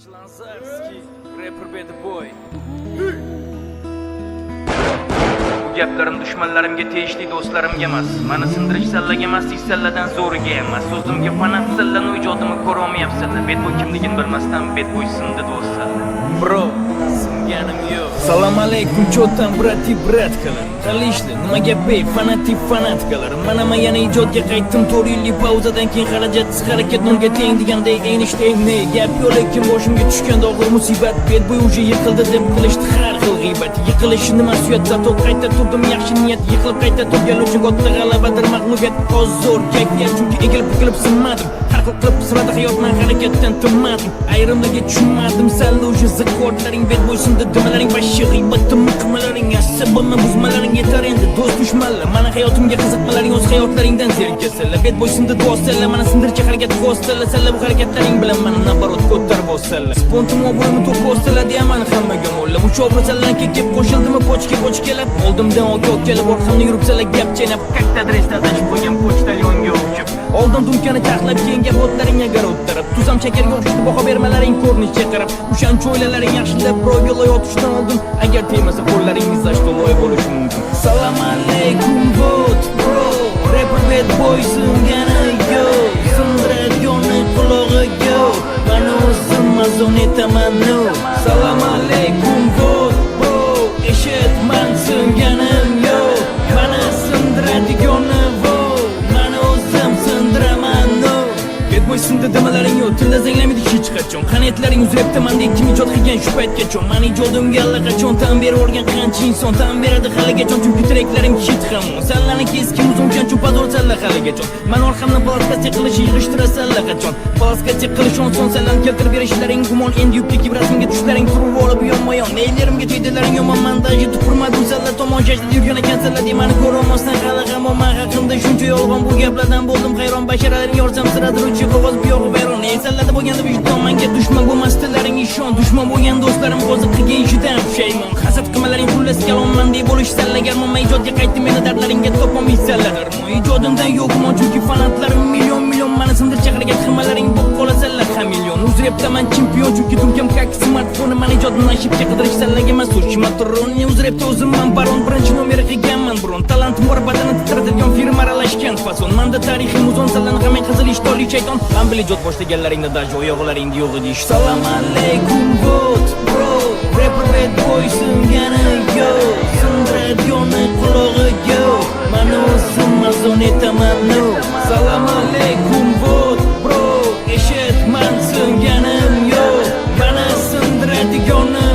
Chlanzarski, rapper Bad Boy. Bu gaplarim dushmanlarimga tegishli do'stlarimga emas. Meni sindirish sallaga emas, salladan zo'riga emas. So'zimga fanat sallan ijodimni ko'ra olmayapsizlar. Bad Boy kimligini bilmasdan Bad Boy sindi do'stlar. Bro, singanim yo'q. Salom alaykum, cho'tan brati bratkalar. Qali ishli, nima gap bey, fanatikalar. Mana yana ijodga qaytdim, 4 yillik pauzadan keyin xarajatsiz harakat nolga teng degandek Einstein ne gap yo'q, lekin boshimga tushganda og'ir musibat. Bad Boy uje yiqildi deb qilishdi har xil g'iybat. Yiqilishi nima suyat, zato qayta turdim yaxshi niyat, yiqilib qayta turgan uchun katta g'alabadir mag'lubiyat. Zo'r kayfiyat, chunki egilib sinmadim. Har xil qilib sirada hayotman harakatdan tinmadim. Ayrimlarga tushunmadim, sal o'sha zikortlaring Bad Boy sindi dumalaring va g'iybatim qilmalaring, asabimni buzmalaring yetar endi do'st dushmanlar. Mana hayotimga qiziqmalaring o'z hayotlaringdan zerikasizlar. Bad Boy sindi do'stlar, mana sindirchi harakat qo'stallar, salla bu harakatlaring bilan meni nabarot ko'tarib bossalar. Spontan o'g'limni to'p qo'stalar deyaman hammaga mo'lla. Bu cho'brisalarga kelib qo'shildimi pochka-pochkalab, oldimdan o'tib orqamda yuribsalar gap chaynab, katta adresda adashib qo'ygan pochtalyonga uchib. Oldin dumkani taxlab keyin gap o'tlaring agar o'ttirib, tuzam shakarga o'xshatib baho bermalaring ko'rinishga qarab, o'shancha o'ylalaring yaxshilab ro'y yo'l yotishdan oldin, agar tegmasa qo'llaringiz ashto loy bo'lishi mumkin. Salom alaykum bot bro, rapper Bad Boy singani yo, sindiradiganni qulog'iga, mana o'zim mazon etaman no. Salom alaykum bot bro, eshitman singanim yo, mana sindiradiganni Bad Boy sindi demalaring yo'q, tilda zanglamaydi hech qachon. Qaniyatlaring uzrabdi mendek kim ijod qilgan shu paytgacha. Meni ijodimga allaqachon tan berib o'rgan qancha inson tan beradi haligacha, chunki treklarim hit hamon. Sallani keskin uzunkan cho'pador salla haligacha. Men orqamdan plastika qilish yig'ishtirasa allaqachon. Plastika qilish oson sallan keltirib berishlaring gumon, endi yubka kibrasimga tushlaring turib olib yonma-yon. Neylerimga tegdilaring yomon montajni tupurmadim salla tomon jashda yurgan ekansan deb meni ko'rolmasdan hali hamon men haqimda shuncha yolg'on bu gaplardan bo'ldim hayron. Basharalarning yorsam siradir qog'oz biyog'i bayron esalladi bo'lganda vijdon menga dushman bo'lmasdilaring ishon, dushman bo'lgan do'stlarim hozir qilgan ishidan pushaymon. Hasad qilmalaring xullas kalonman deb bo'lish sallagar, men ijodga qaytdim, meni dardlaringga topolmaysanlar. Ijodimdan yo'qman chunki fanatlarim million meni sindirchi harakat qilmalaring bo'lib qolasanlar ham million. Uzreptaman chempion chunki turkam kak smartfoni, men ijodimni ashibga qidirish sallaga emas o'shmatron. Uzrepta o'zimman baron, birinchi nomer qilganman bron. Talantim bor, badani titratadigan firma aralashgan fason. Menda tarixiy muzon sallan g'amay qizil ishtoli shayton. Men bil ijod boshlaganlaringda dajo oyoqlaringda yo'q edi. Salom alaykum bot bro, rapper Bad Boy singani yo, sindiradiganni qulog'iga, mana o'zim mazon etaman no. Salom alaykum bot bro, eshitman singanim yo, mana sindiradiganni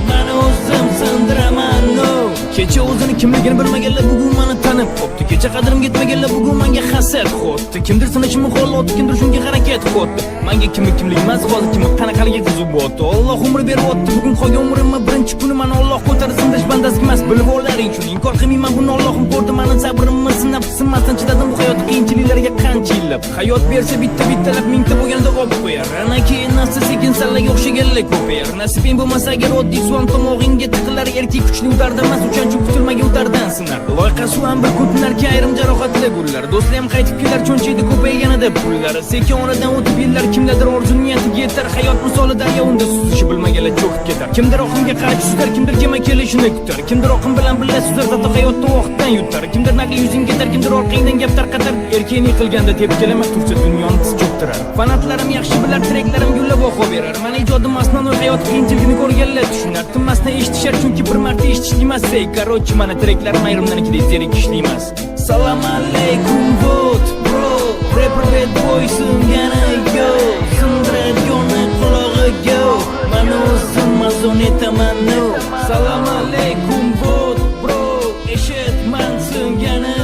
mana o'zim sindiraman no. Kecha o'zini kimligini bilmaganlar bugun meni tanib qopti. Kecha qadrim yetmaganlar bugun menga hasad qotdi. Kimdir sinishimni xohladi, kimdir shunga harakat qotdi. Menga kimlik emas, hozir kim qanaqaligi tuzib o'tdi. Alloh umr berib o'tdi. Bugun qolgan umrimni birinchi kuni meni Alloh ko'tardi, sindirish bandasi emas, bilib olaring shuni. Inkor qilmayman buni, Allohim ko'rdi meni sabrimni sinab, sinmasdan chidadim bu hayot qiyinchiliklarga qancha yillab. Hayot bersa bittalab mingta bo'lganda olib qo'yar. Ana keyin nafsi sekin sallaga o'xshaganlar ko'payar. Nasibing bo'lmasa agar oddiy suvam tomog'ingga tiqilar, erkak kuchli udarda emas, uchinchi kutilmagan udardan sinar. Loyiqa suvam bir ko'pinlarga ayrim jarohatli gullar. Do'stlarim qaytib kelar cho'nchaydi ko'payganida pullar. Sekin oradan o'tib yillar, kimdadir orzu niyatiga yetar. Hayot misoli daryo unda suzishi bilmaganlar cho'kib ketar. Kimdir oqimga qarab suzar, kimdir kema kelishini kutar. Kimdir oqim bilan birga suzar, zato hayotni vaqtdan yutar. Kimdir naqli yuzingga ketar, kimdir orqangdan gap tarqatar. Erkakni qilganda tepkilama tursa dunyoni tiz cho'ktirar. Fanatlarim yaxshi bilar, treklarim gullab baho berar. Meni ijodim asnan hayot qiyinchiligini ko'rganlar tushunar. Tinmasdan eshitishar, chunki bir marta eshitish emas. Korotchi, mana treklarim ayrimlarnikidek zerikishli emas. Salom alaykum bot bro, rapper Bad Boy singani yo, sindiradiganni qulog'iga, mana o'zim mazon etaman no. Salom alaykum bot bro, eshitman singani